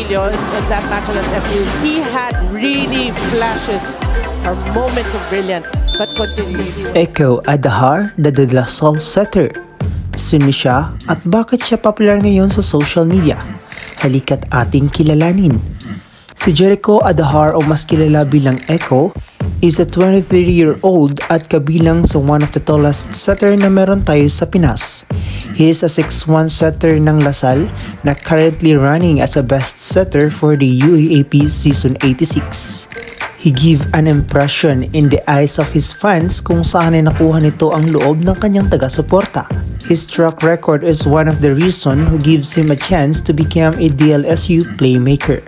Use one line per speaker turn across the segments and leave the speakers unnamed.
Emilio in that match against FU. He had really flashes or moments of brilliance, but continues.
Echo Adahar, the De La Salle setter. Sino siya at bakit siya popular ngayon sa social media? Halika't ating kilalanin. Si Jericho Adahar o mas kilala bilang Echo is a 23-year-old at kabilang sa one of the tallest setter na meron tayo sa Pinas. He is a 6'1 setter ng Lasal na currently running as a best setter for the UAAP Season 86. He gave an impression in the eyes of his fans kung saan ay nakuha nito ang loob ng kanyang taga-suporta. His track record is one of the reason who gives him a chance to become a DLSU playmaker.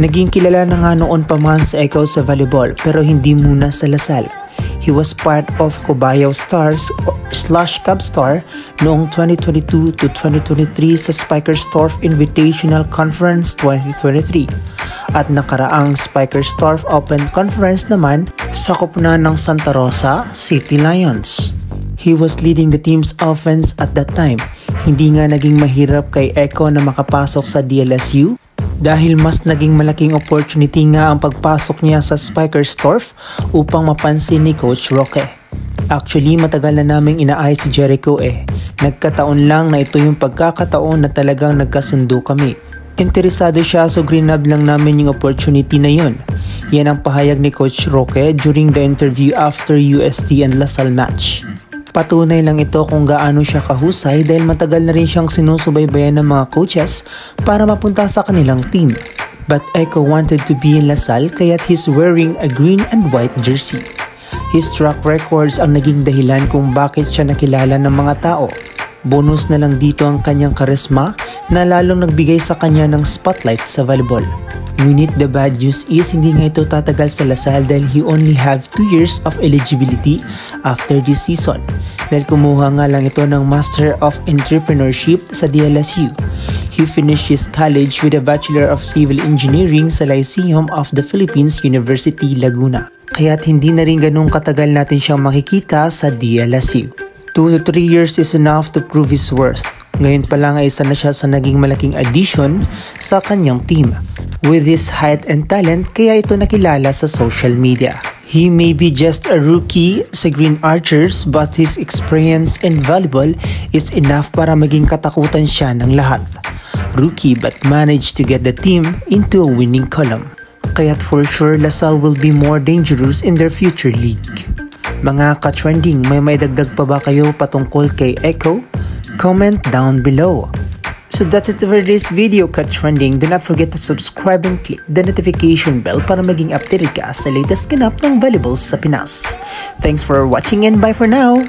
Naging kilala na nga noon pa man sa Echo sa volleyball pero hindi muna sa Lasal. He was part of Cubao Stars / Cubstar noong 2022 to 2023 sa Spikersdorf Invitational Conference 2023 at nakaraang Spikersdorf Open Conference naman sa koponan ng Santa Rosa City Lions. He was leading the team's offense at that time. Hindi nga naging mahirap kay Echo na makapasok sa DLSU dahil mas naging malaking opportunity nga ang pagpasok niya sa Spikersdorf upang mapansin ni Coach Roque. Actually, matagal na naming inaayos si Jericho Nagkataon lang na ito yung pagkakataon na talagang nagkasundo kami. Interesado siya so greenab lang namin yung opportunity na yun. Yan ang pahayag ni Coach Roque during the interview after UST and Lasal match. Patunay lang ito kung gaano siya kahusay dahil matagal na rin siyang sinusubaybayan ng mga coaches para mapunta sa kanilang team. But Echo wanted to be in Lasal kaya't he's wearing a green and white jersey. His track records ang naging dahilan kung bakit siya nakilala ng mga tao. Bonus na lang dito ang kanyang karisma na lalong nagbigay sa kanya ng spotlight sa volleyball. Ngunit the bad news is hindi nga ito tatagal sa Lasal dahil he only have 2 years of eligibility after this season. Dahil kumuha nga lang ito ng Master of Entrepreneurship sa DLSU. He finished his college with a Bachelor of Civil Engineering sa Lyceum of the Philippines University, Laguna. Kaya't hindi na rin ganun katagal natin siyang makikita sa DLSU. 2 to 3 years is enough to prove his worth. Ngayon pa lang ay isa na siya sa naging malaking addition sa kanyang team. With his height and talent, kaya ito nakilala sa social media. He may be just a rookie sa Green Archers but his experience in volleyball is enough para maging katakutan siya ng lahat. Rookie but managed to get the team into a winning column. Kaya't for sure Lasal will be more dangerous in their future league. Mga ka-trending, may maidagdag pa ba kayo patungkol kay Echo? Comment down below. So that's it for this video, ka-trending. Do not forget to subscribe and click the notification bell para maging updated ka sa latest ganap ng volleyballs sa Pinas. Thanks for watching and bye for now!